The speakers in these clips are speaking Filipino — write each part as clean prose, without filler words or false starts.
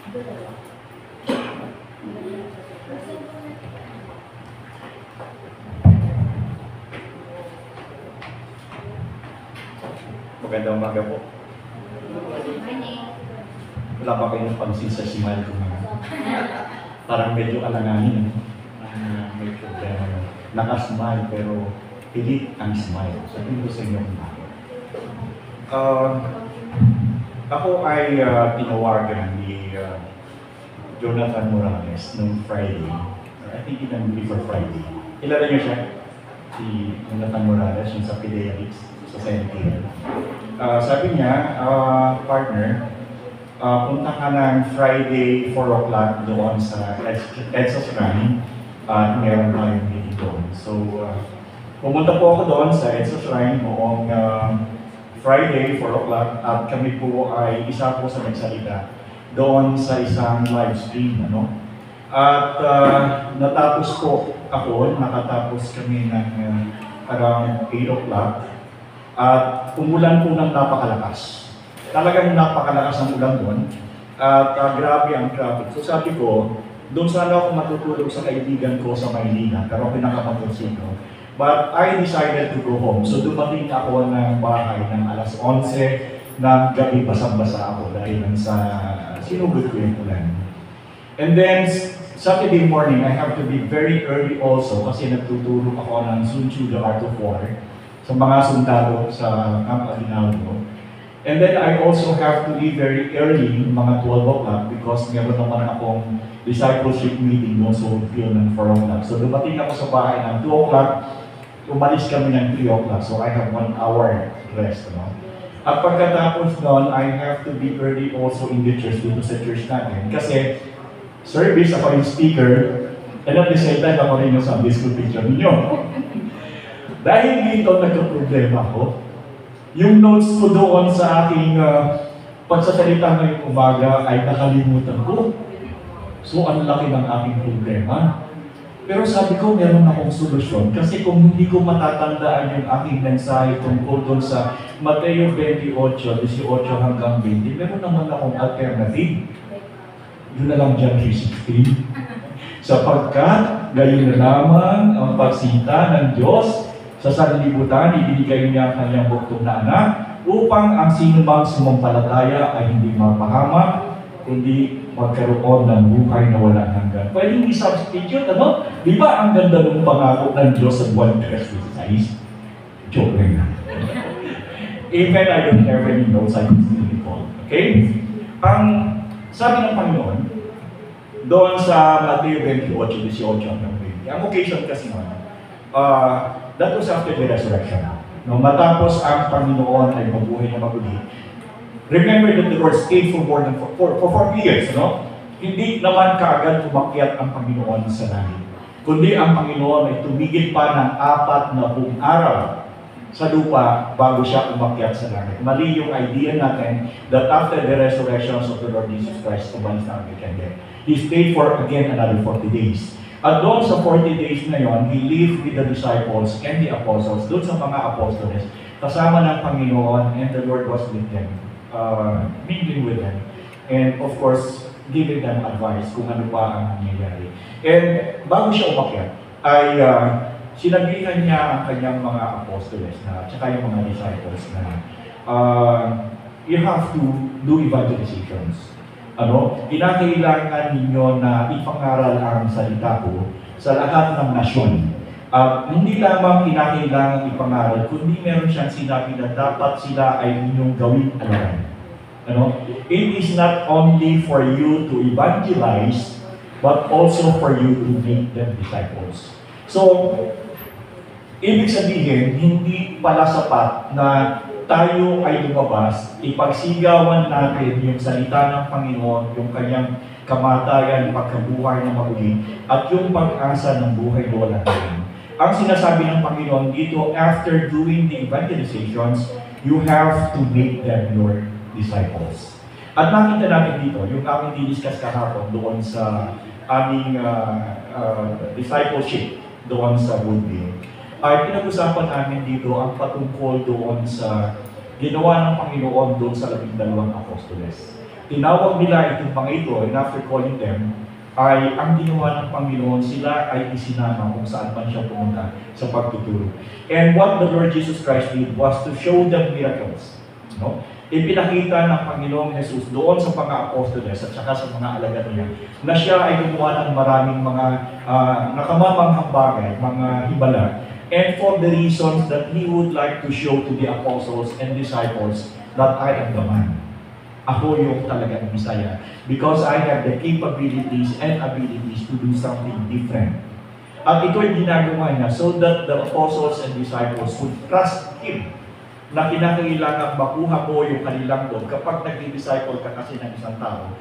Magandang umaga po. Wala pa kayong pansin sa smile ko ngayon. Parang medyo alanganin. May problema. Naka-smile pero pilit ang smile. Sabihin ko sa inyo kung bakit. Ako ay tinawagan ni Jonathan Morales noong Friday. I think even before Friday. Kilala niyo siya? Si Jonathan Morales, yung sa Pediatrics Society. Sabi niya, partner, punta ka ng Friday 4 o'clock doon sa EDSA Shrine at meron tayong meeting doon. So, pumunta po ako doon sa EDSA Shrine noong Friday 4 o'clock at kami po ay isa po sa nagsalita doon sa isang live stream. At natapos po ako, nakatapos kami ng around 8 o'clock at umulan po ng napakalakas. Talagang napakalakas ang ulan doon at grabe ang traffic. So sabi ko, doon sana ako matutulog sa kaibigan ko sa Maynila, pero pinakamotorsiklo. But I decided to go home. So dumating ako ng bahay ng alas 11 ng gabi, basang-basa ako dahil sa sinugod ko yung ulan. And then, Saturday morning, I have to be very early also kasi nagtuturo ako ng Sun Tzu, The Art of War sa mga sundalo sa Camp Aguinaldo. And then I also have to leave very early, mga 12 o'clock, because meron naman akong discipleship meeting mo sa Woodfield ng 4 o'clock. So dumating ako sa bahay ng 2 o'clock, umalis kami ng 3 o'clock, so I have 1 hour rest. At pagkatapos noon, I have to be early also in the church dito sa church natin. Kasi service, ako yung speaker, and at the same time, ako rin yung Sunday school teacher ninyo. Dahil dito nagka-problema ko, yung notes ko doon sa aking pagsasalita ngayong umaga ay nakalimutan ko. So, ang laki ng aking problema. Pero sabi ko, meron akong solusyon. Kasi kung hindi ko matatandaan yung aking mensahe tungkol doon sa Mateo 28, 18 hanggang 20, meron naman akong alternative. Yun na lang John 3:16. Sapagkat gayon na lamang ang pagsita ng Diyos sa sanlibutan, ibinigay niya ang kanyang buktong na anak upang ang sinumang sumampalataya ay hindi mapahamak, kundi magkaroon ng buhay na walang hanggan. Pwedeng i-substitute, Di ba ang ganda ng pangako ng Diyos sa 1:16? Joke lang. Even I don't have any notes, I can still recall. Okay? Ang sabi ng Panginoon, doon sa Mateo 28, 18 hanggang 20, ang occasion kasi that was after the resurrection. Matapos ang Panginoon ay mabuhay na maguli. Remember that the Lord stayed for more than for 40 years, Hindi naman kaagad umakyat ang Panginoon sa langit. Kundi ang Panginoon ay tumigil pa ng 4 na buong araw sa lupa bago siya umakyat sa langit. Mali yung idea natin that after the resurrection of the Lord Jesus Christ, umalis na ang weekend. He stayed for again another 40 days. At doon sa 40 days na yon, He lived with the disciples and the apostles, doon sa mga apostoles, kasama ng Panginoon, and the Lord was with them, mingling with them, and of course, giving them advice kung ano pa ang nangyayari. And bago siya umakyat, ay sinabihan niya ang kanyang mga apostoles na, tsaka yung mga disciples na, you have to do evangelizations. Kinakailangan ninyo na ipangaral ang salita ko sa lahat ng nasyon. Hindi lamang kinakailangan ipangaral, kundi meron siyang sinabi na dapat sila ay inyong gawin alaman. It is not only for you to evangelize, but also for you to make them disciples. So, ibig sabihin, hindi pala sapat na tayo ay lumabas, ipagsigawan natin yung salita ng Panginoon, yung kanyang kamatayan, pagkabuhay na maguli, at yung pag-asa ng buhay na walang hanggan. Ang sinasabi ng Panginoon dito, after doing the evangelizations, you have to make them your disciples. At nakita natin dito, yung aming diniscuss kahapon doon sa aming discipleship doon sa Woodville, ay pinag-usapan namin dito ang patungkol doon sa ginawa ng Panginoon doon sa 12 apostoles. tinawag nila itong mga ito, and after calling them, ay ang ginawa ng Panginoon, sila ay isinama kung saan man siya pumunta sa pagtuturo. And what the Lord Jesus Christ did was to show them miracles. No? Ipinakita ng Panginoong Jesus doon sa mga apostoles at saka sa mga alagad niya na siya ay gumawa ng maraming mga nakamamanghang bagay, mga hibala, and for the reasons that He would like to show to the apostles and disciples that I am the man. Ako yung talagang Messiah. Because I have the capabilities and abilities to do something different. At ito ay ginagawa niya so that the apostles and disciples would trust Him na kinakailangan makuha mo yung kanilang loob. Kapag nag-disciple ka kasi ng isang tao,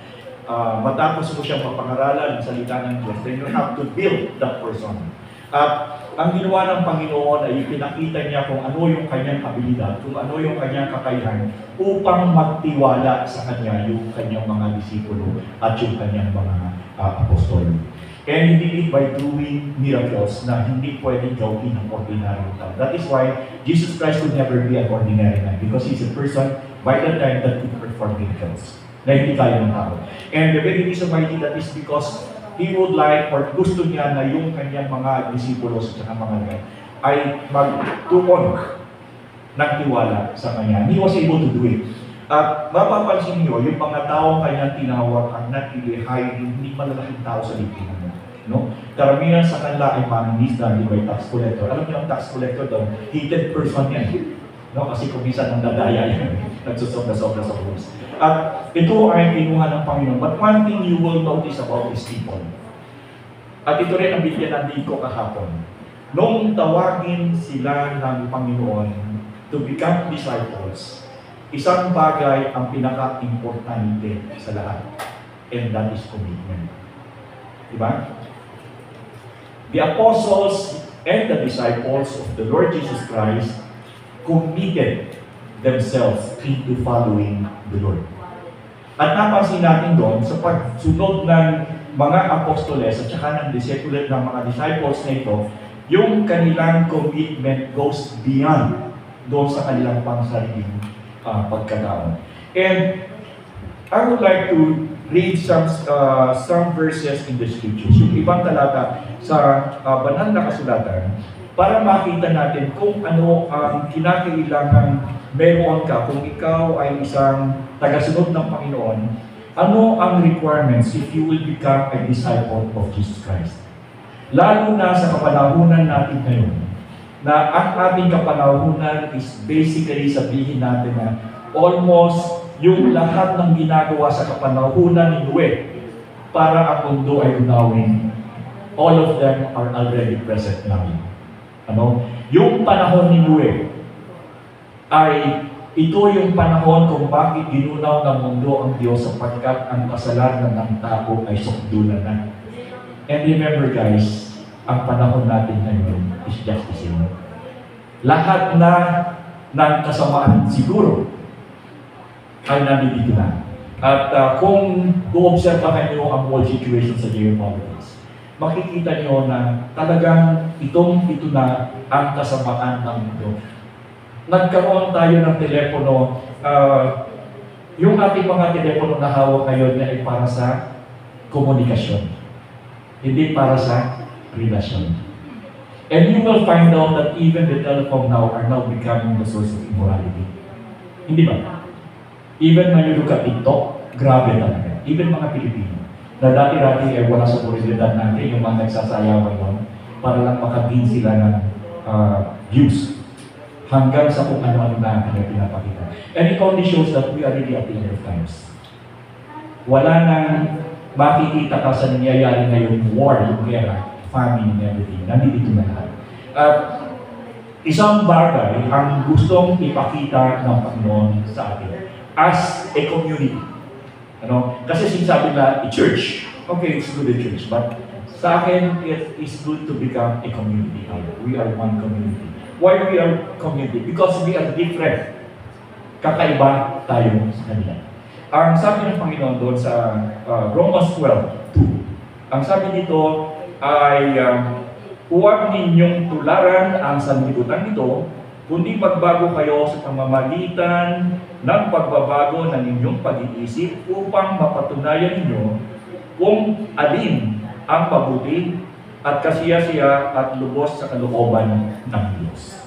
matapos mo siyang mapangaralan ng salita ng Diyos, then you have to build that person. At ang ginawa ng Panginoon ay pinakita niya kung ano yung kanyang abilidad, kung ano yung kanyang kakayahan upang magtiwala sa kanya yung kanyang mga disipulo at yung kanyang mga apostol. And he did it by doing miracles na hindi pwedeng gawin ng ordinary tao. That is why Jesus Christ could never be an ordinary man because He's a person by the time that could perform miracles na hindi kaya ng tao. And the very reason why He did that is because He would like or gusto niya na yung kanyang mga disipulos at mga men ay magtuon ng tiwala sa kanya. He was able to do it. At mapapansin niyo, yung mga taong kanyang tinawag ang natilihay, hindi malalaking tao sa lipunan. No? Karamihan sa kanila ay mangingisda, di ba yung tax collector. Alam niyo ang tax collector doon, hated person yan. No? Kasi kung minsan ang dadaya yan, nagsusobra-sobra sa rules. At ito ay kinuha ng Panginoon. But one thing you will notice about these people, at ito rin ang bigyan natin ko kahapon, nung tawagin sila ng Panginoon to become disciples, isang bagay ang pinaka-importante sa lahat, and that is commitment. Diba? The apostles and the disciples of the Lord Jesus Christ committed themselves into following the Lord. At napansin natin doon sa pagsunod ng mga apostoles at saka ng disciples ng mga disciples na ito, yung kanilang commitment goes beyond doon sa kanilang pangsariling pagkataon. And I would like to read some verses in the scriptures, yung ibang talata sa banal na kasulatan, para makita natin kung ano ang kinakailangan meron ka kung ikaw ay isang tagasunod ng Panginoon. Ano ang requirements if you will become a disciple of Jesus Christ? Lalo na sa kapanahunan natin ngayon, na ang ating kapanahunan is basically sabihin natin na almost yung lahat ng ginagawa sa kapanahunan ni Noe para ang mundo ay unawin, all of them are already present now. Ano? Yung panahon ni Noe ay ito yung panahon kung bakit ginunaw ng mundo ang Diyos sapagkat ang kasalanan ng tao ay sukdulan na. And remember guys, ang panahon natin ngayon is just the same. Lahat na ng kasamaan siguro ay nandito na. At kung uobserbahan nyo ang world situation sa geopolitics, makikita nyo na talagang ito na ang kasamaan ng mundo. Nagkaroon tayo ng telepono, yung ating mga telepono na hawak ngayon ay para sa komunikasyon, hindi para sa relasyon. And you will find out that even the telephone now are now becoming the source of immorality. Hindi ba? Even when you look at TikTok, grabe talaga. Even mga Pilipino, na dati-dati ay wala sa moralidad natin, yung mga nagsasayawan doon, para lang makagain sila ng views. Hanggang sa kung ano-ano na kanya pinapakita. And it only shows that we are really at the end of times. Wala nang makikita ka sa nangyayari ngayon, war, yung gera, famine, and everything. Nandito na lahat. At isang bagay ang gustong ipakita ng Panginoon sa atin as a community. Ano? Kasi sinasabi na, church, okay, it's good a church, but sa akin, it is good to become a community. We are one community. Why we are community? Because we are different. Kakaiba tayo sa kanila. Ang sabi ng Panginoon doon sa Romans 12:2, ang sabi dito ay huwag ninyong tularan ang sanlibutan nito kundi magbago kayo sa pamamagitan ng pagbabago ng inyong pag-iisip upang mapatunayan ninyo kung alin ang mabuti at kasiya-siya at lubos sa kalooban ng Diyos.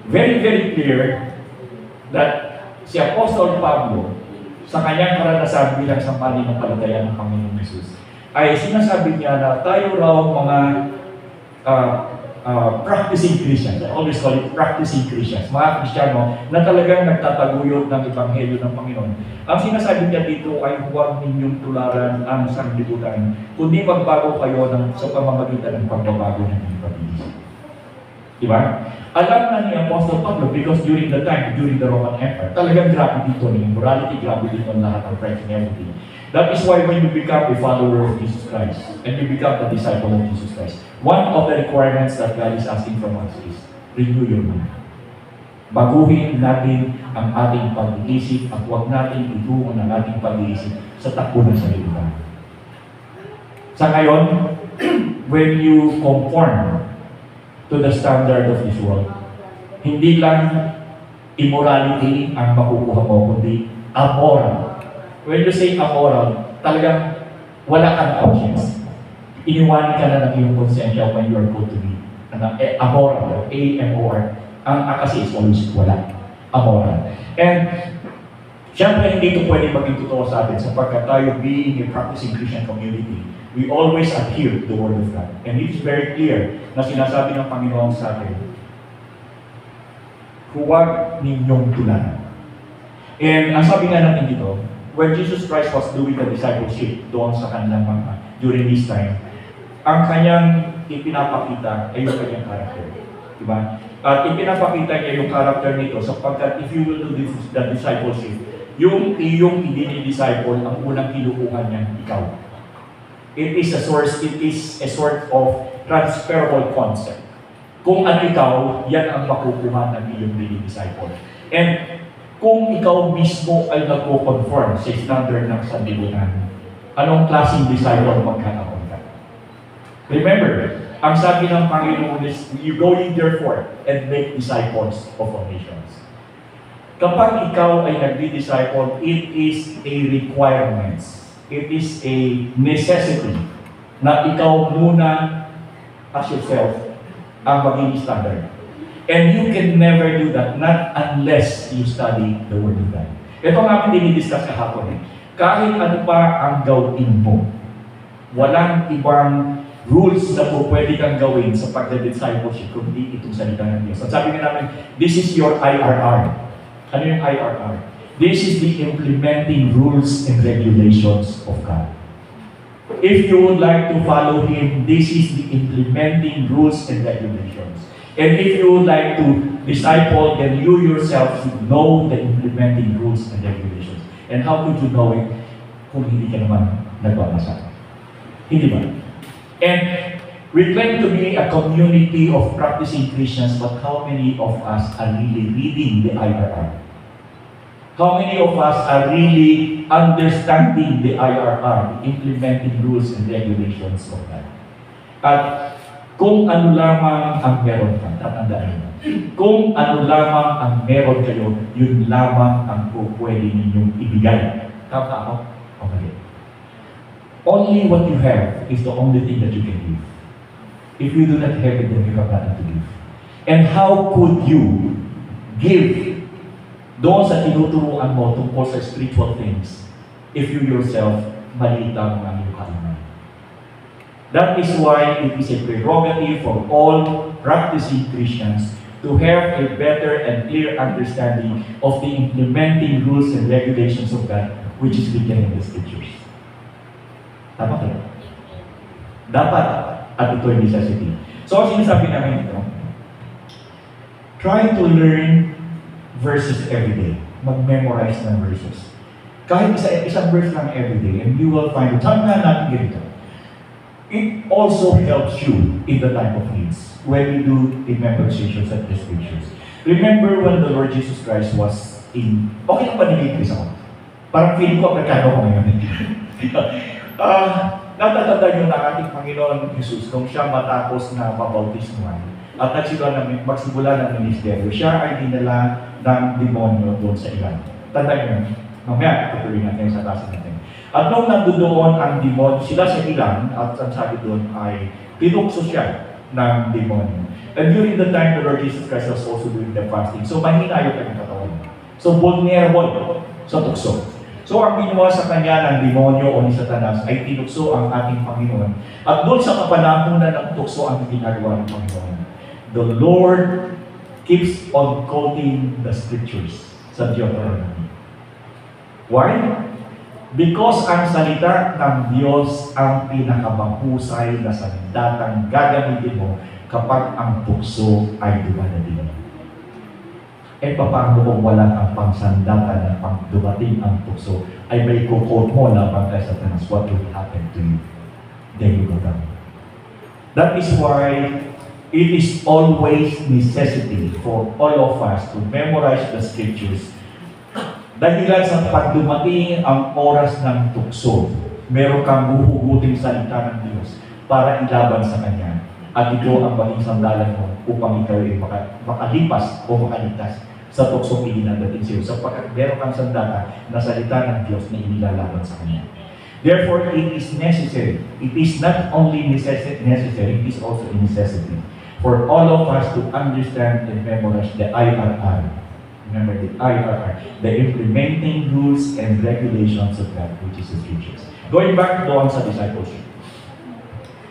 Very, very clear that si Apostol Pablo, sa kanyang karanasan bilang isang pananampalataya ng Panginoong Hesus, ay sinasabi niya na tayo raw mga practicing Christians. I always call it practicing Christians. Mga Kristiyano na talagang nagtataguyod ng Ebanghelyo ng Panginoon. Ang sinasabi niya dito ay huwag ninyong tularan ang sanglibutan, kundi magbago kayo sa pamamagitan ng pagbabago ng inyong pag-iisip. Diba? Alam na ni Apostle Pablo because during the Roman Empire, talagang grabe dito ng morality, grabe dito ng lahat ng French and everything. That is why when you become a follower of Jesus Christ and you become a disciple of Jesus Christ, one of the requirements that God is asking from us is renew your mind. Baguhin natin ang ating pag-iisip at huwag natin ituon ang ating pag-iisip sa takbo ng sanlibutan. Sa ngayon, when you conform to the standard of this world, hindi lang immorality ang makukuha mo, kundi amoral. When you say amoral, talagang wala kang conscience. Iniwan ka na ng iyong konsensya when you are called to be amoral, A-M-O-R. Ang kasi is always wala. Amoral. And siyempre hindi ito pwede maging totoo sa atin sapagkat tayo being a practicing Christian community, we always adhere to the Word of God. And it is very clear na sinasabi ng Panginoon sa atin, huwag ninyong tularan. And ang sabi nga natin dito, when Jesus Christ was doing the discipleship doon sa kanilang during this time, ang kanyang ipinapakita ay yung kanyang character. Diba? At ipinapakita niya yung character nito sapagkat if you will do the discipleship, yung iyong i-disciple, ang unang kinukuha niya, ikaw. It is a sort of transferable concept. Kung ano ikaw, yan ang makukuha ng iyong disciple. And kung ikaw mismo ay nagko-conform sa standard ng sanlibutan, anong klaseng disciple magkakaroon ka? Remember, ang sabi ng Panginoon is, you go ye therefore and make disciples of all nations. Kapag ikaw ay nagdi-disciple, it is a requirement. It is a necessity na ikaw muna as yourself ang maging standard. And you can never do that, not unless you study the Word of God. Ito nga dinidiscuss kahapon. Kahit ano pa ang gawin mo, walang ibang rules na po pwede kang gawin sa pagda-discipleship kundi itong salita ng Diyos. At sabi nga namin, this is your IRR. Ano yung IRR? This is the implementing rules and regulations of God. If you would like to follow Him, this is the implementing rules and regulations. And if you would like to disciple, then you yourself should know the implementing rules and regulations. And how could you know it kung hindi ka naman nagbabasa? Hindi ba? And we claim to be a community of practicing Christians, but how many of us are really reading the IRR? How many of us are really understanding the IRR, the implementing rules and regulations of God? At kung ano lamang ang meron ka, tatandaan mo. Kung ano lamang ang meron kayo, yun lamang ang pwede ninyong ibigay. Tama ako? Okay. Only what you have is the only thing that you can give. If you do not have it, then you have nothing to give. And how could you give doon sa tinuturuan mo tungkol sa spiritual things if you yourself malita mo ang iyong kaliman? That is why it is a prerogative for all practicing Christians to have a better and clear understanding of the implementing rules and regulations of God, which is written in the Scriptures. Tama kayo? Dapat, at ito ay necessity. So, ang sinasabi namin ito, try to learn verses every day. Mag-memorize ng verses. Kahit isang verse lang every day, and you will find it. Saan nga natin ganito? It also helps you in the time of needs when you do a memorization of the Scriptures. Remember when the Lord Jesus Christ was in... Okay lang ba nag-English ako? Parang feeling ko Amerikano ko ngayon. Natatanda nyo na ating Panginoon Jesus kung siya matapos na mabautismuhan. at magsimula ng ministeryo. Siya ay dinala ng demonyo doon sa ilan. Tandaan nyo, mamaya itutuloy natin sa klase natin. At nung nandoon ang demonyo, sila sa ilan, at ang sabi doon ay pinukso siya ng demonyo. And during the time, the Lord Jesus Christ was also doing the fasting. So mahina yung kanyang katawan. So vulnerable sa tukso. So ang ginawa sa kanya ng demonyo o ni Satanas ay tinukso ang ating Panginoon. At doon sa kapanahunan ng tukso ang ginagawa ng Panginoon. The Lord keeps on quoting the scriptures sa Deuteronomy. Why? Because ang salita ng Diyos ang pinakamahusay na sandatang gagamitin mo kapag ang tukso ay dumadating. Eh paano kung wala kang pangsandatan na pang dumating ang tukso ay may kukot mo laban kay Satanas, what will happen to you? Then you go down. That is why it is always necessity for all of us to memorize the scriptures. Dahilan sa pag dumating ang oras ng tukso, meron kang huhuguting salita ng Diyos para ilaban sa Kanya. At ito ang maging sandalan mo upang ikaw ay makalipas o makaligtas sa tuksong ininadating sa iyo. Sapagkat meron kang sandata na salita ng Diyos na inilalaban sa Kanya. Therefore, it is necessary. It is not only necessary, it is also a necessity for all of us to understand and memorize the IRR. Remember the IRR, the implementing rules and regulations of God, which is the scriptures. Going back doon sa discipleship.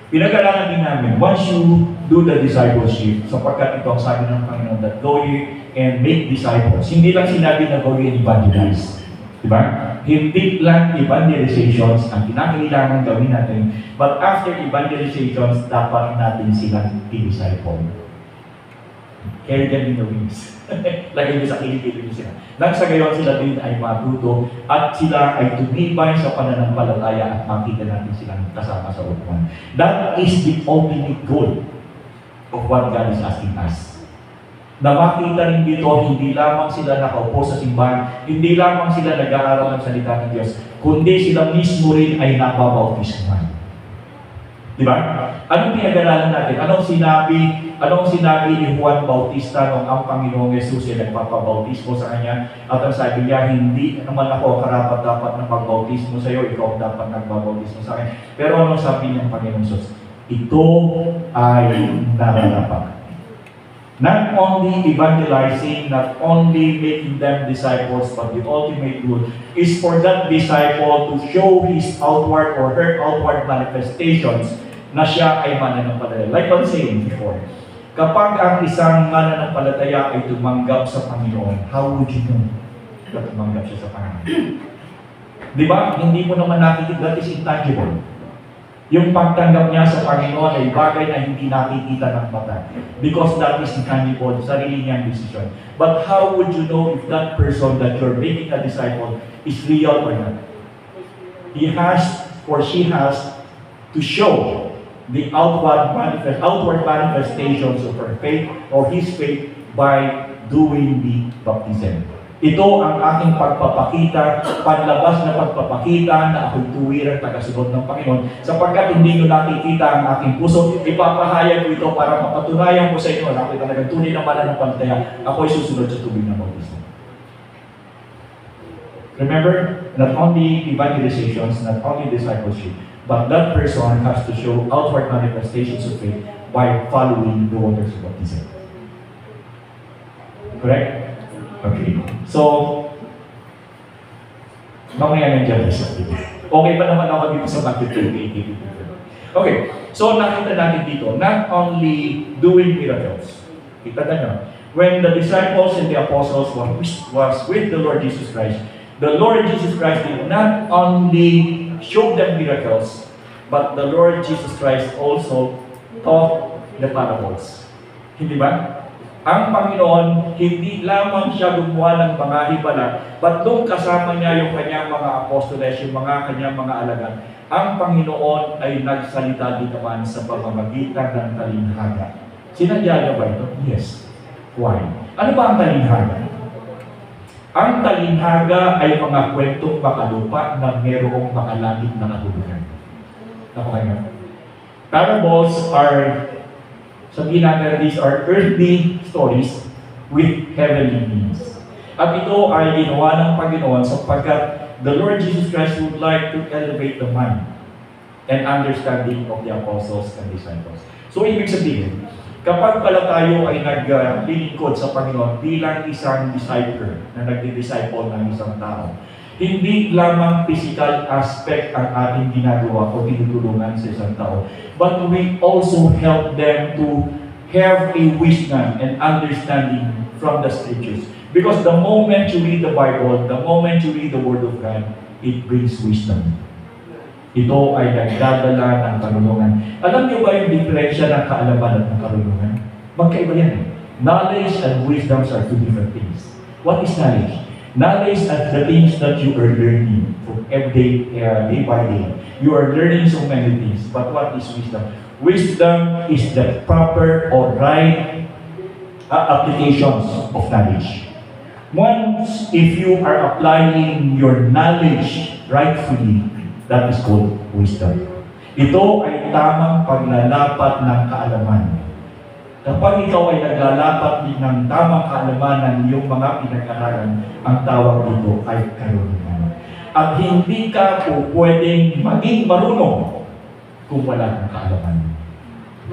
Pinag-aralan din namin, once you do the discipleship, sapagkat ito ang sabi ng Panginoon that go ye and make disciples. Hindi lang sinabi na go ye and evangelize. Diba? Hindi lang evangelizations ang kinakailangan gawin natin, but after evangelizations, dapat natin silang i-disciple. Carry them in the wings. Lagay nyo sa kilikili sila. Nang sa gayon sila din ay matuto at sila ay tumibay sa pananampalataya at makita natin silang kasama sa upuan. That is the ultimate goal of what God is asking us. Na makita rin dito, hindi lamang sila nakaupo sa simbahan, hindi lamang sila nag-aaral ng salita ng Diyos, kundi sila mismo rin ay nababautismuhan. Diba? Anong pinag-aralan natin? Anong sinabi ni Juan Bautista nung ang Panginoong Yesus ay nagpapabautismo sa kanya? At ang sabi niya, hindi naman ako karapat-dapat na magbautismo sa iyo, ikaw dapat nagbabautismo sa akin. Pero anong sabi ng Panginoong Yesus? Ito ay nararapat. Not only evangelizing, not only making them disciples, but the ultimate goal is for that disciple to show his outward or her outward manifestations na siya ay mananampalataya. Like I was saying before, kapag ang isang mananampalataya ay tumanggap sa Panginoon, how would you know na tumanggap siya sa Panginoon? Di ba? Hindi mo naman nakikita, that is intangible. Yung pagtanggap niya sa Panginoon ay bagay na hindi nakikita ng mata. Because that is intangible, sarili niyang decision. But how would you know if that person that you're making a disciple is real or not? He has or she has to show the outward manifestations of her faith or his faith by doing the baptism. Ito ang aking pagpapakita, panlabas na pagpapakita na ako'y tuwirang tagasunod ng Panginoon. Sapagkat hindi nyo nakikita ang aking puso, ipapahayag ko ito para mapatunayan ko sa inyo na ako'y talagang tunay na mananampalataya. Ako'y susunod sa tubig na bautismo. Remember, not only evangelizations, not only discipleship, but that person has to show outward manifestations of faith by following the waters of baptism. Correct? Okay. So, mamaya nandiyan sa video. Okay pa naman ako dito sa Matthew 28. Okay. So, nakita natin dito, not only doing miracles. Kita nyo, when the disciples and the apostles was with the Lord Jesus Christ, the Lord Jesus Christ did not only show them miracles, but the Lord Jesus Christ also taught the parables. Hindi ba? Ang Panginoon, hindi lamang siya gumawa ng mga hibala, but doon kasama niya yung kanyang mga apostoles, yung kanyang mga alagad. Ang Panginoon ay nagsalita din naman sa pamamagitan ng talinhaga. Sinadya niya ba ito? Yes. Why? Ano ba ang talinhaga? Ang talinhaga ay mga kwentong makalupa na mayroong makalangit na kahulugan. Parables are Sabihin natin, these are earthly stories with heavenly meanings. At ito ay ginawa ng Panginoon sapagkat the Lord Jesus Christ would like to elevate the mind and understanding of the apostles and disciples. So, ibig sabihin, kapag pala tayo ay naglilingkod sa Panginoon bilang isang disciple na nagdi-disciple ng isang tao, hindi lamang physical aspect ang ating ginagawa o tinutulungan sa isang tao, but we also help them to have a wisdom and understanding from the Scriptures. Because the moment you read the Bible, the moment you read the Word of God, it brings wisdom. Ito ay nagdadala ng karunungan. Alam niyo ba yung diferensya ng kaalaman at ng karunungan? Magkaiba yan eh. Knowledge and wisdom are two different things. What is knowledge? Knowledge are the things that you are learning from every day, day by day. You are learning so many things. But what is wisdom? Wisdom is the proper or right applications of knowledge. Once, if you are applying your knowledge rightfully, that is called wisdom. Ito ay tamang paglalapat ng kaalaman. Kapag ikaw ay naglalapat ng tamang kaalaman ng iyong mga pinag-aralan, ang tawag dito ay karunungan. At hindi ka po pwedeng maging marunong kung wala kang kaalaman.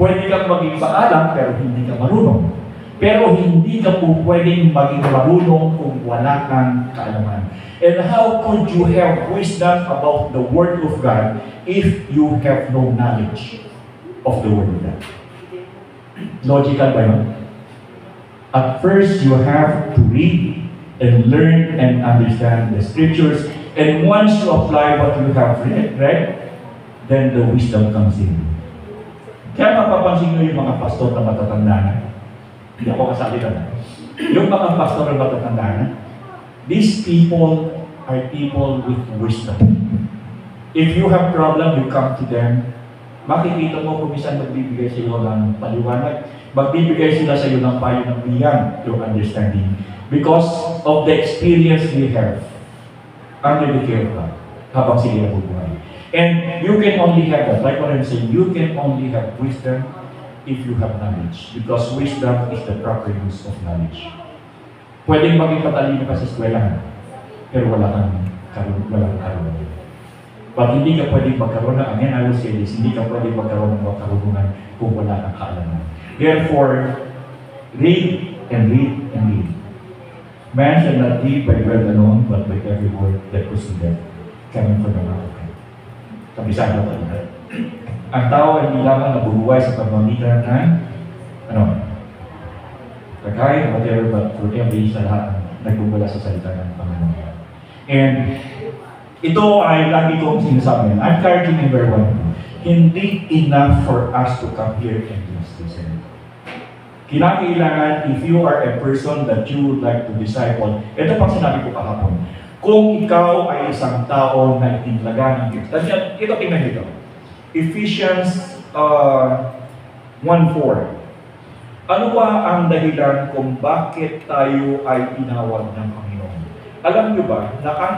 Pwede kang maging paalam pero hindi ka marunong. Pero hindi ka po pwedeng maging marunong kung wala kang kaalaman. And how could you have wisdom about the Word of God if you have no knowledge of the Word of God? Logical ba yun? At first, you have to read and learn and understand the Scriptures. And once you apply what you have read, then the wisdom comes in. Kaya mapapansin nyo yung mga pastor na matatanda na. Hindi ako kasali na. Yung mga pastor na matatanda na, these people are people with wisdom. If you have problem, you come to them. Makikita mo kung minsan magbibigay sa iyo ng paliwanag. Magbibigay sila sa iyo ng payo ng beyond your understanding. Because of the experience they have under the care of God habang sila nabubuhay. And you can only have that. Like what I'm saying, you can only have wisdom if you have knowledge. Because wisdom is the proper use of knowledge. Pwedeng maging patalino ka sa eskwelahan, pero walang karunungan. But hindi ka pwedeng magkaroon ng, again I will say this, hindi ka pwedeng magkaroon ng karunungan kung wala kang kaalaman. Therefore, read and read and read. Man shall not live by bread alone, but by every word that proceedeth coming from the mouth of God. Kabisado ko ito. Ang tao ay hindi lamang nabubuhay sa pamamagitan ng pagkain, whatever, but for every sa lahat nagbubula sa salita ng Panginoon. And ito ay lagi kong sinasabi. I'm encouraging everyone. Hindi enough for us to come here and just listen. Kinakailangan, if you are a person that you would like to disciple, ito pang sinabi ko kahapon, kung ikaw ay isang tao na itinlaga ng Diyos. Ito tingnan dito. Ephesians 1:4. Ano ba ang dahilan kung bakit tayo ay tinawag ng Panginoon? Alam niyo ba na ang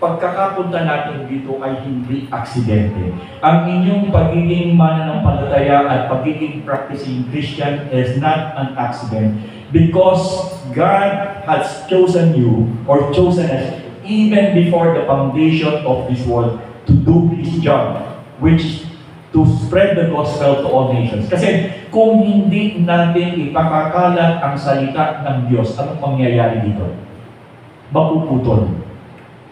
pagkakapunta natin dito ay hindi aksidente. Ang inyong pagiging mananampalataya at pagiging practicing Christian is not an accident because God has chosen you or chosen us even before the foundation of this world to do His job, which is to spread the gospel to all nations. Kasi kung hindi natin ipakakalat ang salita ng Diyos, anong mangyayari dito? Mapuputol.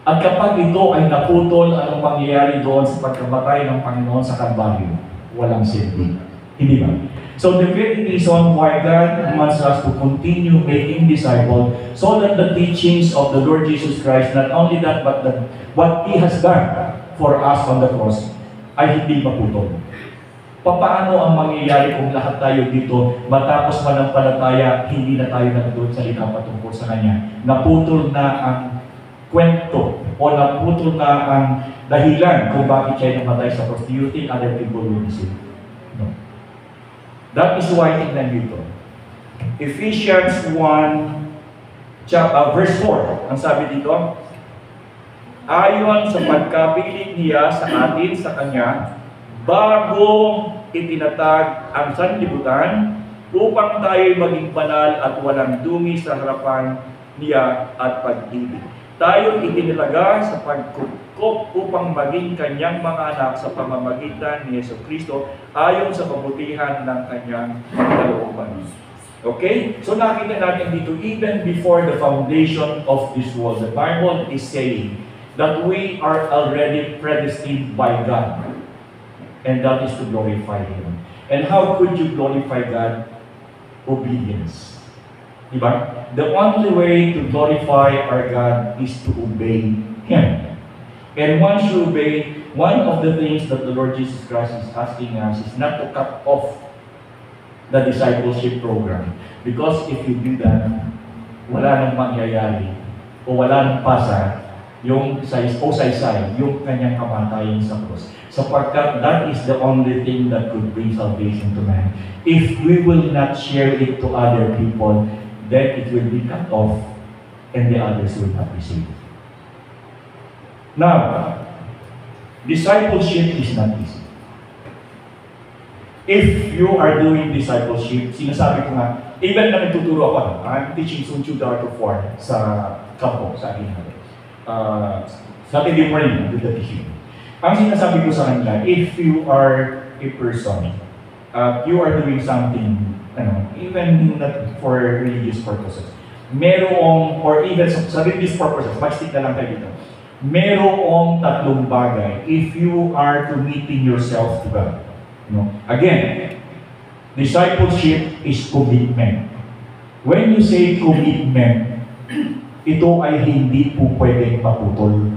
At kapag ito ay naputol, anong mangyayari doon sa pagkamatay ng Panginoon sa Kalbaryo? Walang silbi. Hindi ba? So the very reason why God wants us to continue making disciples so that the teachings of the Lord Jesus Christ, not only that, but what He has done for us on the cross, ay hindi maputol. Paano ang mangyayari kung lahat tayo dito matapos manampalataya, hindi na tayo nagsalita patungkol sa Kanya? Naputol na ang kwento o naputol na ang dahilan kung bakit siya namatay sa cross. Do you think other people will be saved? No. That is why tingnan dito. Ephesians 1 verse 4. Ang sabi dito, ayon sa pagkapiling niya sa atin sa Kanya bago itinatag ang sanlibutan upang tayo maging banal at walang dumi sa harapan niya at pag-ibig. Tayo itinilaga sa pagkukop upang maging kanyang mga anak sa pamamagitan ni Yesu Kristo ayon sa kabutihan ng kanyang kalooban. Okay? So nakita natin dito, even before the foundation of this world, the Bible is saying that we are already predestined by God. And that is to glorify Him. And how could you glorify God? Obedience. Diba? The only way to glorify our God is to obey Him. And once you obey, one of the things that the Lord Jesus Christ is asking us is not to cut off the discipleship program. Because if you do that, wala nang mangyayari o wala nang pasa yung saysay, yung kanyang kamatayan sa cross. Sapagkat that is the only thing that could bring salvation to man. If we will not share it to other people, then it will be cut off and the others will not receive it. Now, discipleship is not easy. If you are doing discipleship, sinasabi ko nga, even na nagtuturo ako, I'm teaching Sun Tzu the Art of War sa kampo, sa akin. Saturday morning, with the teaching. Ang sinasabi ko sa kanila, if you are a person, you are doing something, even not for religious purposes, merong, or even sa religious purposes, mag-stick na lang tayo dito, merong tatlong bagay if you are committing yourself to God. Again, discipleship is commitment. When you say commitment, ito ay hindi po pwedeng maputol.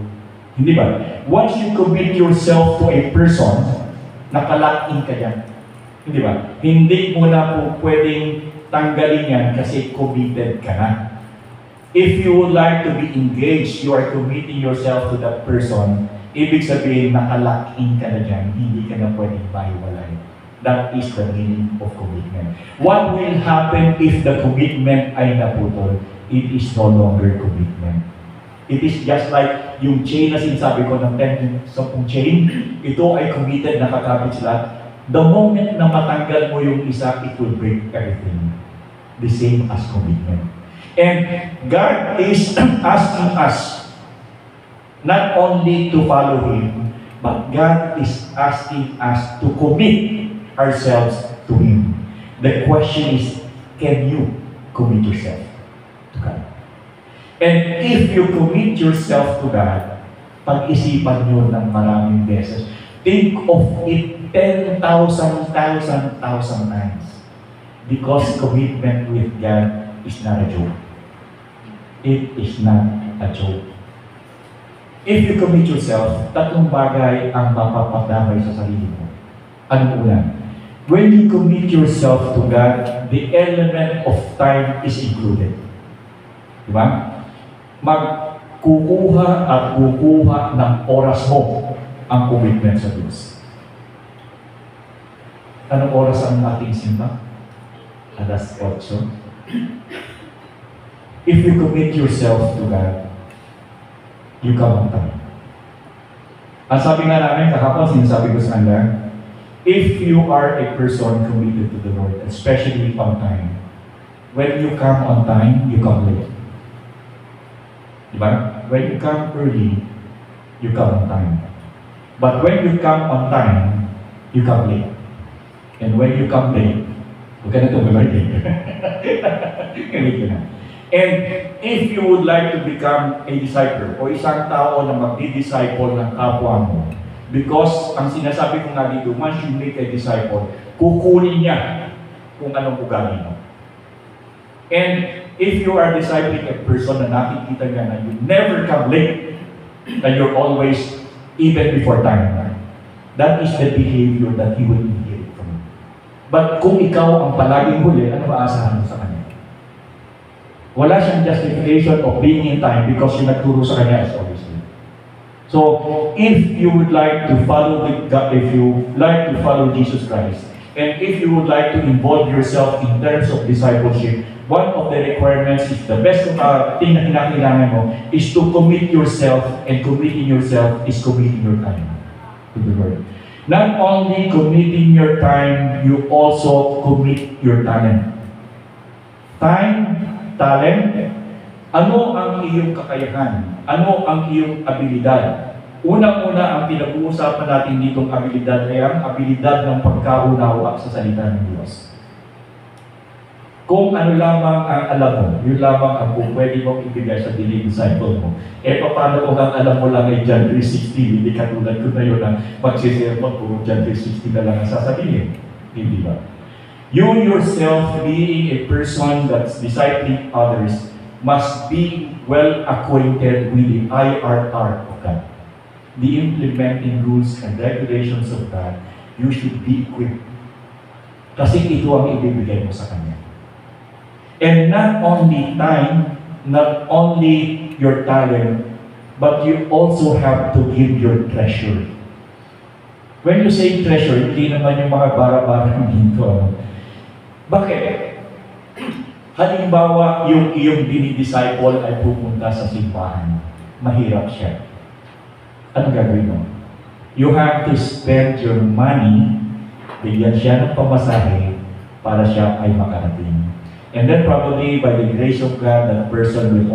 Hindi ba? Once you commit yourself to a person, nakalakin ka yan. Hindi ba? Hindi mo na po pwedeng tanggalin yan kasi committed ka na. If you would like to be engaged, you are committing yourself to that person, ibig sabihin, nakalakin ka na dyan, hindi ka na pwedeng mahiwalay. That is the meaning of commitment. What will happen if the commitment ay naputol? It is no longer commitment. It is just like yung chain na sinasabi ko ng 10 chain, ito ay committed, nakakabit sila. The moment na matanggal mo yung isa, it will break everything. The same as commitment. And God is asking us not only to follow Him, but God is asking us to commit ourselves to Him. The question is, can you commit yourself to God? And if you commit yourself to God, pag-isipan nyo ng maraming beses. Think of it 10,000 times. Because commitment with God is not a joke. It is not a joke. If you commit yourself, tatlong bagay ang mapapagdamay sa sarili mo. Anong una? When you commit yourself to God, the element of time is included. Diba? Magkukuha at kukuha ng oras mo ang commitment sa Diyos. Anong oras ang ating simba? 8:00. If you commit yourself to God, you come on time. Ang sabi nga namin, kahapon sinasabi ko sa kanila, if you are a person committed to the Lord, especially on time, when you come on time, you come late. Diba? When you come early, you come on time. But when you come on time, you come late. And when you come late, huwag ka na itong late. And if you would like to become a disciple o isang tao na magdi-disciple ng kapwa mo, because ang sinasabi ko nga dito, once you make a disciple, kukunin niya kung anong ugali mo. And if you are discipling a person na nakikita niya na you never come late, and you're always even before time, that is the behavior that he will inherit from you. But kung ikaw ang palaging huli, ano maasahan mo sa kanya? Wala siyang justification of being in time because yung nagturo sa kanya is obviously. So, if you would like to follow God, if you like to follow Jesus Christ, and if you would like to involve yourself in terms of discipleship, one of the requirements is the best thing na kinakailangan mo is to commit yourself, and committing yourself is committing your time to the Lord. Not only committing your time, you also commit your talent. Time, talent, ano ang iyong kakayahan? Ano ang iyong abilidad? Unang-una, ang pinag-uusapan natin ditong abilidad ay ang abilidad ng pagkaunawa sa salita ng Diyos. Kung ano lamang ang alam mo, yun lamang ang kung pwede mong ibigay sa daily disciple mo. Eh, paano kung ang alam mo lang ay John 3:16, hindi katulad ko na yun na magsisermon kung John 3:16 na lang ang sasabihin. Hindi ba? You yourself, being a person that's discipling others, must be well acquainted with the IRR of God. The implementing rules and regulations of God, you should be equipped. Kasi ito ang ibibigay mo sa Kanya. And not only time, not only your talent, but you also have to give your treasure. When you say treasure, hindi naman yung mga bara-bara dito. Bakit? Halimbawa, yung iyong dinidisciple ay pupunta sa simbahan. Mahirap siya. Ano gagawin mo? You have to spend your money, bigyan siya ng pamasahe para siya ay makarating. And then probably by the grace of God, that person will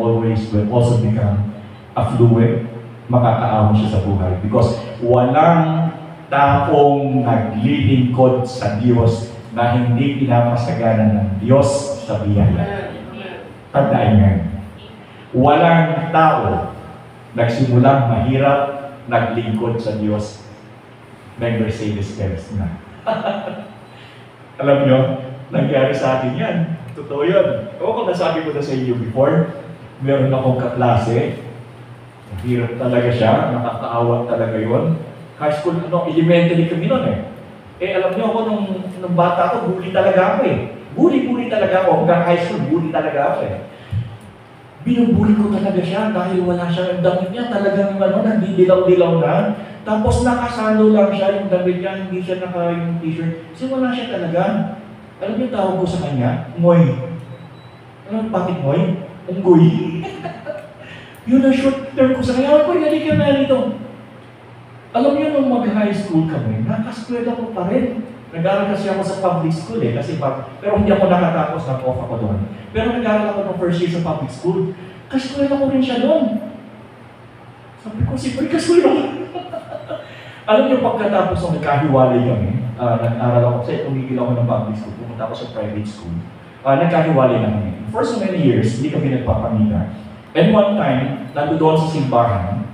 also become affluent, makakaahon siya sa buhay. Because walang taong naglilingkod sa Diyos na hindi pinapasagana ng Diyos sa biyaya. Tandaan yan. Walang tao nagsimulang mahirap, naglingkod sa Diyos, may Mercedes-Benz na. Alam nyo, nangyari sa akin yan. Totoo yun. O kung nasabi ko na sa inyo before, meron akong kaklase, hirap talaga siya, nakakaawa talaga yun. High school, elementary kami nun eh. Eh alam niyo ako, nung bata ako, bully talaga ako eh. Bully talaga ako. Hanggang high school, bully talaga ako eh. Binubuli ko talaga siya dahil wala siya yung damit niya. Talagang nandidilaw-dilaw na. Tapos nakasalo lang siya yung damit niya, hindi siya naka yung t-shirt. Kasi wala siya talaga. Alam niyo tawag ko sa kanya? Ngoy. Alam bakit Ngoy? Unggoy. Yun ang short term ko sa kanya. Ngoy, halika na rito. Alam niyo nung mag-high school kami, nakaskwela ko pa rin. Nag-aaral kasi ako sa public school eh, pero hindi ako nakatapos, nag-off ako doon. Pero nag-aaral ako ng first year sa public school, kaskwela ko rin siya doon. Sabi ko, siyempre kaskwela ko. Alam niyo, pagkatapos ng nagkahiwalay kami, nag-aaral ako, kasi tumigil ako ng public school, pumunta ako sa private school. Nagkahiwalay na kami. For so many years, hindi kami nagpapamilya. And one time, nandoon sa simbahan,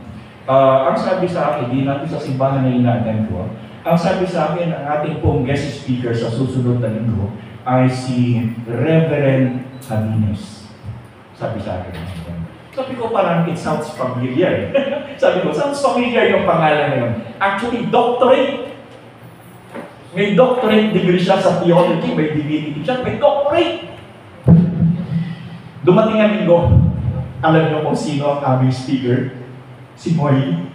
ang sabi sa akin, di natin sa simbahan na ina-attend ko, ang sabi sa akin, ang ating pong guest speaker sa susunod na linggo ay si Reverend Sabines. Sabi sa akin. Sabi ko parang it sounds familiar. Sabi ko, sounds familiar yung pangalan na yun. Actually, doctorate. May doctorate degree siya sa theology, may divinity siya, may doctorate. Dumating ang linggo. Alam niyo kung sino ang aming speaker? Si Moy.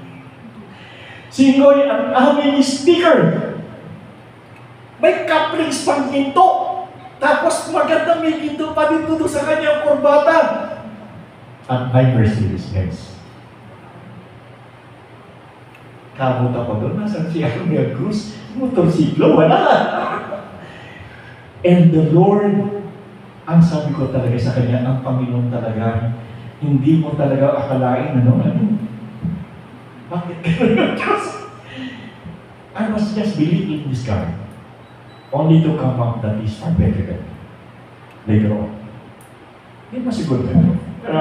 Si Ngoy ang aming speaker. May couplings pang ginto. Tapos magandang may ginto pa din doon sa kanyang kurbata. At may Mercedes-Benz. Kamot ako doon. Nasaan si Arnel Cruz? Motorsiklo, wala. And the Lord, ang sabi ko talaga sa kanya, ang Panginoon talaga, hindi mo talaga akalain, bakit I was just believing in this guy, only to come up that he's far better than me later on. Hindi masiguro na. Pero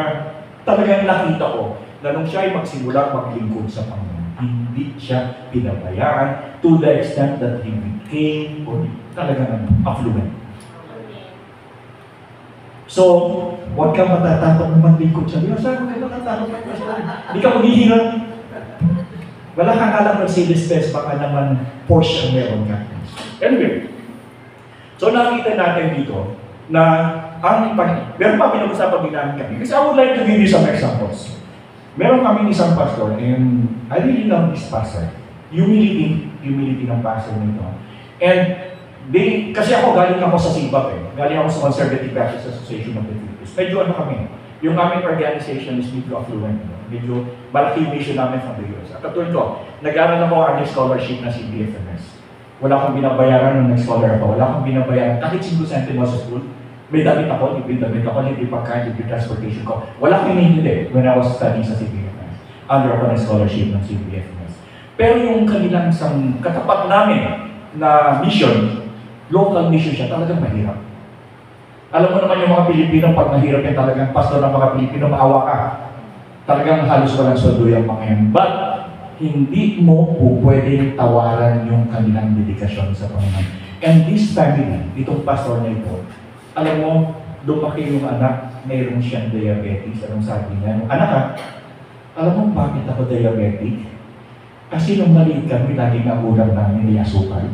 talagang nakita ko na nung siya ay magsimula maglingkod sa Panginoon, hindi siya pinabayaan to the extent that he became talagang affluent. So, huwag ka matatakot na maglingkod sa Diyos. Huwag ka matatakot na hindi ka maghihirap. Wala kang alam Mercedes-Benz, baka naman Porsche ang meron ka. Anyway, so nakita natin dito na meron pa pinag-usapan din namin kami. Kasi I would like to give you some examples. Meron kami isang pastor, and I really love this pastor. Humility ng pastor nito. And kasi ako galing ako sa SIBAP eh. Galing ako sa Conservative Baptist Association of the Philippines. Medyo kami. Yung aming organization is medyo affluent. Medyo malaki yung mission namin from the US. At katulad ko, nag-aaral ako ang scholarship na CBFMS. Wala akong binabayaran nung nag-scholar ako. Wala akong binabayaran kahit 5 centimos sa school. May damit ako, libre damit ako, libre pagkain, libre transportation ko. Wala akong hinihintay when I was studying sa CBFMS. Under ako ng scholarship ng CBFMS. Pero yung kanilang isang katapat namin na mission, local mission siya, talagang mahirap. Alam mo naman yung mga Pilipino, pag mahirap yan talagang pastor ng mga Pilipino, maawa ka. Talagang halos walang sweldo yung mga yan. But, hindi mo po pwedeng tawaran yung kanilang dedikasyon sa Panginoon. And this family, itong pastor na ito, alam mo, lumaki yung anak, mayroon siyang diabetes. Anong sabi niya? Anak ka, alam mo bakit ako diabetic? Kasi nung maliit kami, laging ang ulam namin ay asukal.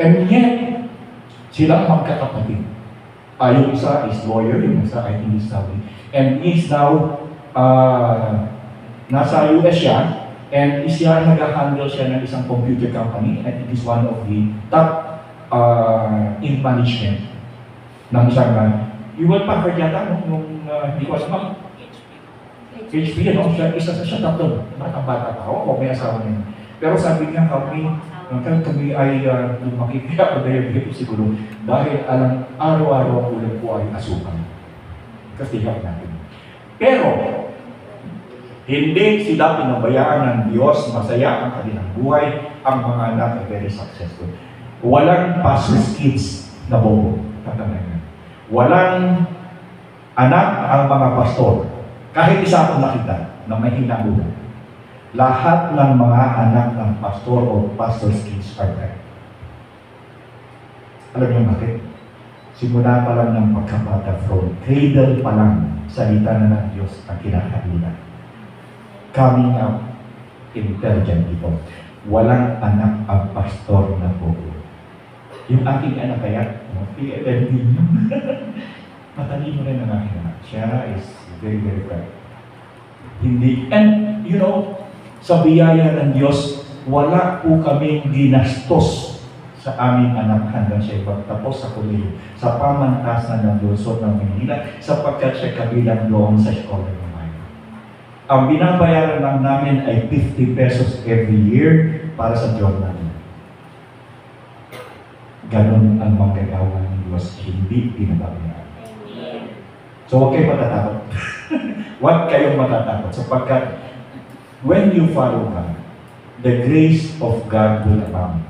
And yet, silang magkakapatid. Yung isa is lawyer, yung isa I think is Saudi. And he's now, nasa US siya, and siya nag-handle siya ng isang computer company, and it is one of the top in management ng isang, Hewlett Packard yata, no? Yung, hindi ko alam, HP, no? Isa sa siya tatlo, batang-bata pa ako, o may asawa niya. Pero sabi niya, kami ay lumaki, kaya ako diabetes siguro, dahil alam, araw-araw ang ulam ko ay asukal. Kasi hiyap natin. Pero, hindi sila pinabayaan ng Diyos, masaya ang kanilang buhay, ang mga anak ay very successful. Walang pastor's kids na bobo, tatandaan. Walang anak ang mga pastor. Kahit isa akong nakita na may hinagulan. Lahat ng mga anak ng pastor o pastor's kids are dead. Alam niyo bakit? Simula pa lang ng pagkabata from cradle pa lang, salita na ng Diyos ang kinakahilan. Coming out intelligent people. Walang anak ang pastor na bobo. Yung aking anak kaya, matalino rin ang aking anak. Siya is very, very bright. Hindi, and you know, sa biyaya ng Diyos, wala po kaming ginastos sa aming anak hanggang siya ipagtapos sa kolehiyo, sa pamantasan ng lungsod ng Manila, sapagkat siya kabilang doon sa Eskwela ng Mayo. Ang binabayaran lang namin ay 50 pesos every year para sa journal. Ganon ang manggagawa ng Diyos, hindi pinababayaran. So huwag kayong matatakot. Huwag kayong matatakot sapagkat when you follow God, the grace of God will abound.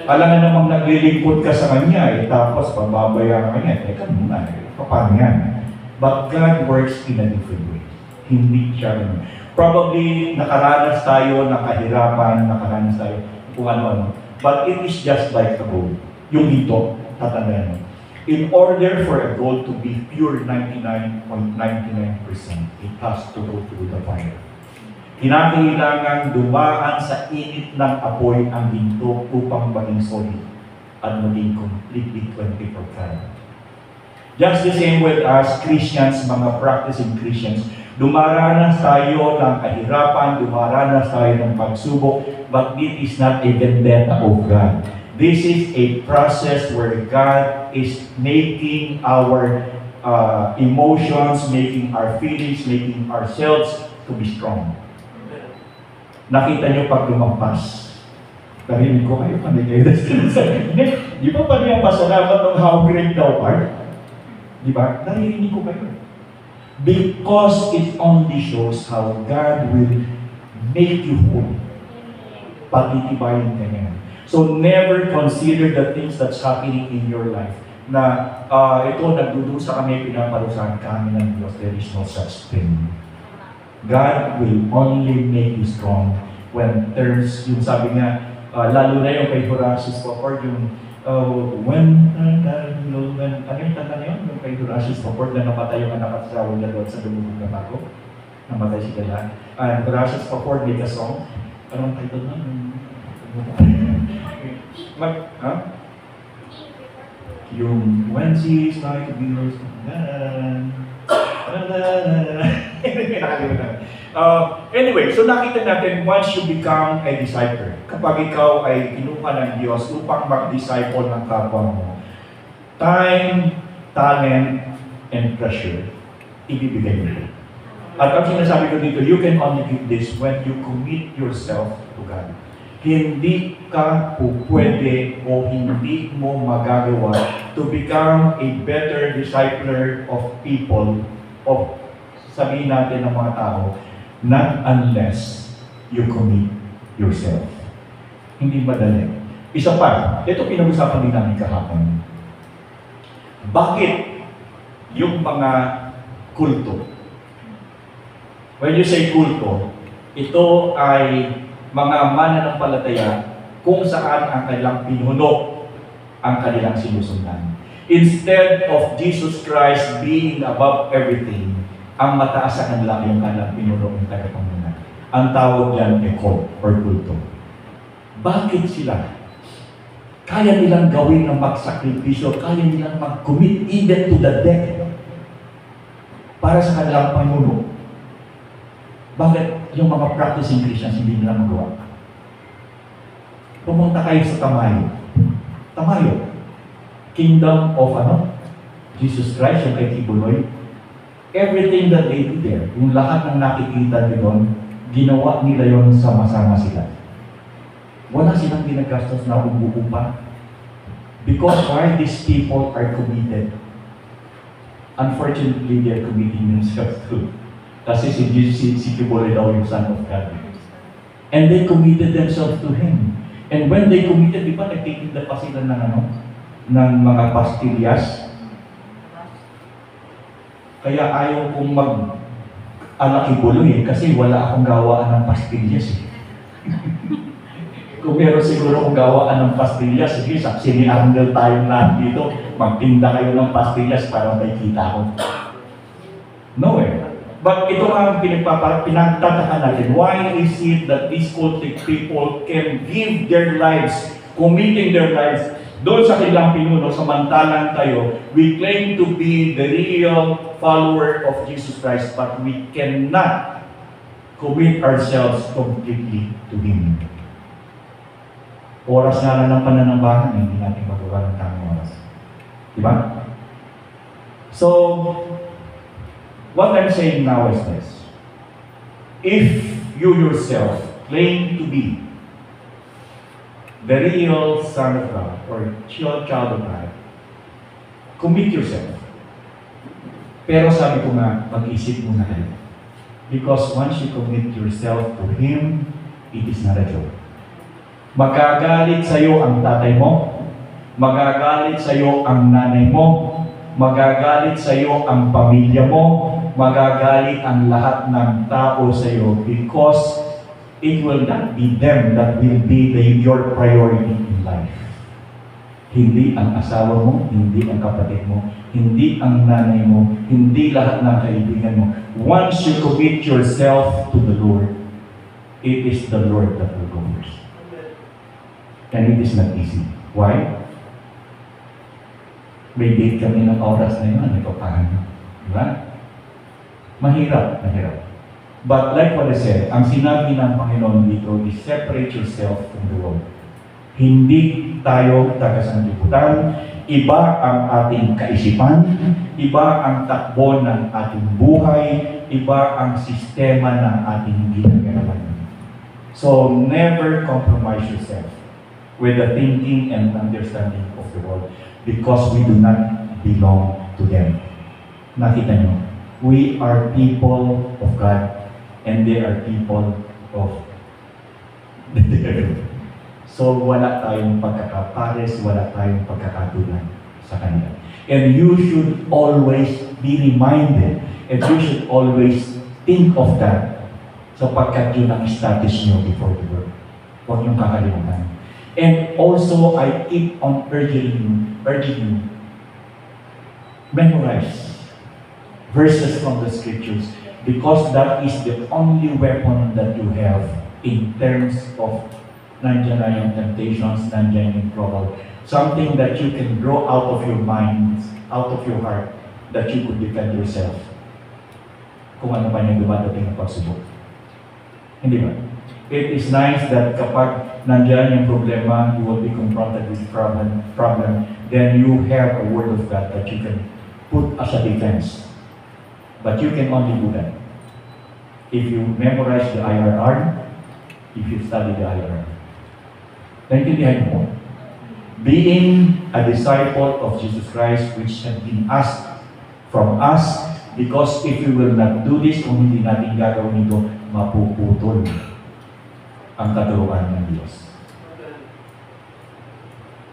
Alam nga namang naglilingkod ka sa Kanya, tapos pababayaran ka niya, teka muna, paano yan? But God works in a different way. Hindi siya rin. Probably nakaranas tayo ng kahirapan, nakaranas tayo kung ano-ano. But it is just like the gold. Yung dito, tatandaan mo. In order for a gold to be pure 99.99%, it has to go through the fire. Kinakailangan dumaan sa init ng apoy ang ginto upang maging solid at maging completely 24 karat. Just the same with us Christians, mga practicing Christians, dumaranas tayo ng kahirapan, dumaranas tayo ng pagsubok, but it is not a vendetta of God. This is a process where God is making our emotions, making our feelings, making ourselves to be strong. Nakita niyo pag lumampas. Narinig ko kayo, di ba pa niya pasalamat ng how great thou art? Di ba? Narinig ko kayo. Because it only shows how God will make you whole. Pagtitibayin ka niya. So never consider the things that's happening in your life na ito nagdudusa kami, pinaparusahan kami ng Diyos. There is no such thing. God will only make you strong when there's, yung sabi nga, lalo na yung kay Horacius Popper, yung when, ano yung tanda na yun? Yung kay Horacius Popper na namatay yung anak at asawa niya doon sa lumubog na bago. Namatay si Gala. And Horacius Popper made a song. Anong title na? Yung when she's like a mirror, anyway, so nakita natin once you become a disciple, kapag ikaw ay kinuha ng Diyos upang mag-disciple ng kapwa mo, time, talent, and treasure, ibibigay mo. At ang sinasabi ko dito, you can only give this when you commit yourself to God. Hindi ka pwede o hindi mo magagawa to become a better discipler of people, of sabihin natin ng mga tao, not unless you commit yourself. Hindi madali. Isa pa, ito pinag-usapan din namin kahapon. Bakit yung mga kulto? When you say kulto, ito ay mga mananampalataya kung saan ang kanilang pinuno ang kanilang sinusundan. Instead of Jesus Christ being above everything, ang mataas sa kanila yung kanilang pinuno ng tagapanguna. Ang tawag yan ay cult or kulto. Bakit sila? Kaya nilang gawin ng magsakripisyo, kaya nilang mag-commit even to the death para sa kanilang pinuno. Bakit yung mga practicing Christians hindi nila magawa? Pumunta kayo sa Tamayo. Tamayo. Kingdom of Jesus Christ, yung kay Kibuloy. Everything that they did there, yung lahat ng nakikita nyo, ginawa nila yon sama-sama sila. Wala silang ginagastos na upa. Because why these people are committed? Unfortunately, they're committing themselves too. Kasi si Kibuloy daw yung Son of God. And they committed themselves to Him. And when they committed, di ba, nagtitinda pa sila ng mga pastillas? Kaya ayaw kong mag-anak Kibuloy kasi wala akong gawaan ng pastillas eh. Kung meron siguro akong gawaan ng pastillas, sige, sini-handle tayong lahat dito, magtinda kayo ng pastillas para may kita ko. No eh. But ito ang pinagtataka natin. Why is it that these cultic people can give their lives, committing their lives doon sa kanilang pinuno, samantalang tayo, we claim to be the real follower of Jesus Christ, but we cannot commit ourselves completely to Him. Oras nga lang ng pananambahan, hindi natin magawa ng tamang oras. Diba? So, what I'm saying now is this. If you yourself claim to be the real Son of God or child of God, commit yourself. Pero sabi ko nga, mag-isip muna kayo. Because once you commit yourself to Him, it is not a joke. Magagalit sa iyo ang tatay mo, magagalit sa iyo ang nanay mo, magagalit sa iyo ang pamilya mo, magagalit ang lahat ng tao sa iyo because it will not be them that will be your priority in life. Hindi ang asawa mo, hindi ang kapatid mo, hindi ang nanay mo, hindi lahat ng kaibigan mo. Once you commit yourself to the Lord, it is the Lord that will go first. And it is not easy. Why? May date kami ng oras na yun, ito paano? Diba? Mahirap. But like what I said, ang sinabi ng Panginoon dito is separate yourself from the world. Hindi tayo taga-sanlibutan, iba ang ating kaisipan, iba ang takbo ng ating buhay, iba ang sistema ng ating ginagawa. So never compromise yourself with the thinking and understanding of the world because we do not belong to them. Nakita nyo? We are people of God and they are people of the devil. So wala tayong pagkakapares, wala tayong pagkakatulan sa kanila. And you should always be reminded and you should always think of that sapagkat yun ang status nyo before the Lord. Huwag niyong kakalimutan. And also, I keep on urging you, memorize verses from the scriptures because that is the only weapon that you have in terms of nandiyan na yung temptations, nandiyan yung trouble. Something that you can draw out of your mind, out of your heart, that you could defend yourself. Kung ano pa yung dumadating ng pagsubok. Hindi ba? It is nice that kapag nandiyan yung problema, you will be confronted with problem, then you have a word of God that you can put as a defense. But you can only do that if you memorize the IRR, if you study the IRR. Naintindihan mo? Being a disciple of Jesus Christ, which has been asked from us, because if we will not do this, kung hindi natin gagawin ito, mapuputol ang katuruan ng Diyos.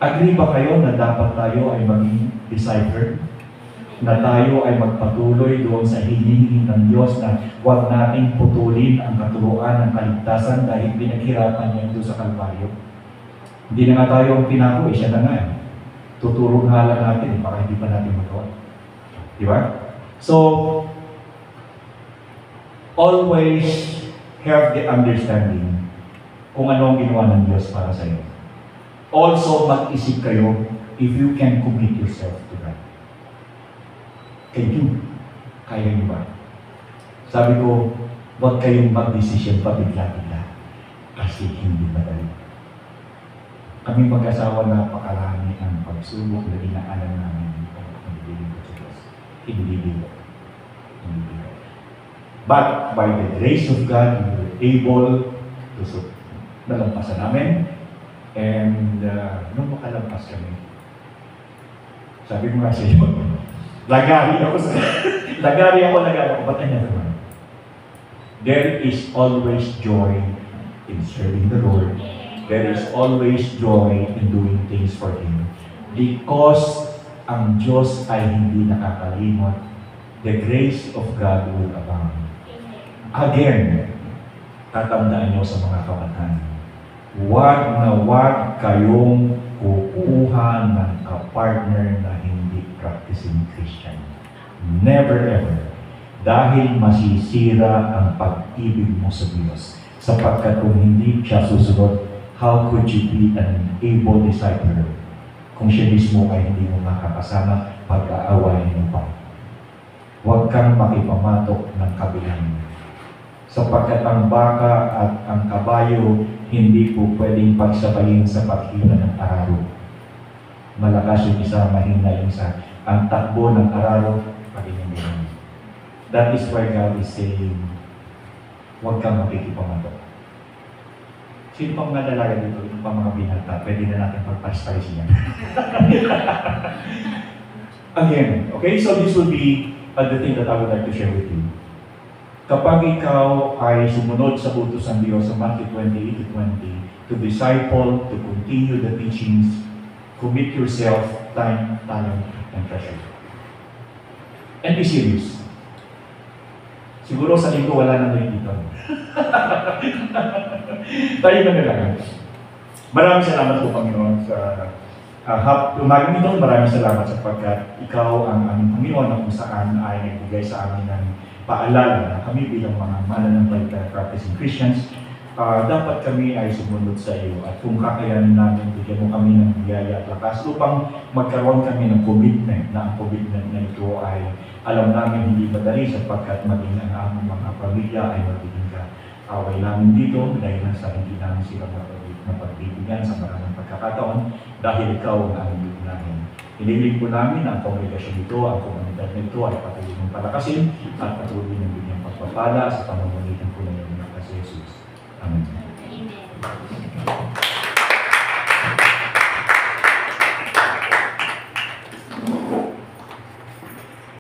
Agree ba kayo na dapat tayo ay maging disciple? Na tayo ay magpatuloy doon sa hinihingi ng Diyos na huwag nating putulin ang katuruan ng kaligtasan dahil pinaghirapan niya ito sa Kalbaryo? Hindi na nga tayo ang pinako, siya na nga. Tuturo nga lang natin, baka hindi pa natin magawa. Di ba? So, always have the understanding kung ano ang ginawa ng Diyos para sa iyo. Also, mag-isip kayo if you can commit yourself to God. Can you? Kaya niyo ba? Sabi ko, huwag kayong mag-decision pa bigla-bigla kasi hindi madali. Kami mag-asawa napakarami ang pagsubok na dinaanan namin ang pagbibiling ko sa Diyos. Hindi bigo. But by the grace of God, we were able to nalampasan namin. And nung makalampas kami, sabi ko nga sa iyo, lagari ako, but I never mind. There is always joy in serving the Lord. There is always joy in doing things for Him. Because ang Diyos ay hindi nakakalimot, the grace of God will abound. Again, tatandaan niyo sa mga kabataan, huwag na huwag kayong kukuha ng kapartner na hindi practicing Christian. Never ever. Dahil masisira ang pag-ibig mo sa Diyos. Sapagkat kung hindi siya susunod, how could you be an able disciple kung siya mismo ay hindi mo makakasama, pag-aawayin mo pa? Huwag kang makipamatok ng kabilang. Sapagkat ang baka at ang kabayo hindi po pwedeng pagsabayin sa paghina ng araro. Malakas yung isa, mahina yung isa. Ang takbo ng araro, pag-inimbihan. That is why God is saying, huwag kang makikipamatok. Sino pang mga dalaga dito, yung pang mga binata, pwede na natin pagpaspice yan. Again, okay, so this will be the thing that I would like to share with you. Kapag ikaw ay sumunod sa utos ng Diyos sa Matthew 28-20, to disciple, to continue the teachings, commit yourself, time, talent, and treasure. And be serious. Siguro sa linggo wala nang dito. Tayo na lang. Maraming salamat po, Panginoon, sa umagang ito. Maraming salamat sapagkat ikaw ang aming Panginoon na kung saan ay nagbigay sa amin ng paalala na kami bilang mga mananampalataya practicing Christians, dapat kami ay sumunod sa iyo. At kung kakayanin namin, bigyan mo kami ng biyaya at lakas upang magkaroon kami ng commitment na ang commitment na ito ay alam namin hindi madali sapagkat maging ang aming mga pamilya ay magiging kaaway namin dito dahil sa hindi namin sila mapagbibigyan sa maraming pagkakataon dahil ikaw ang aming namin. Inilig po namin ang kongregasyon nito, ang komunidad nito ay patuloy ng palakasin at patuloy ng binyang pagpapala sa pamamagitan po ng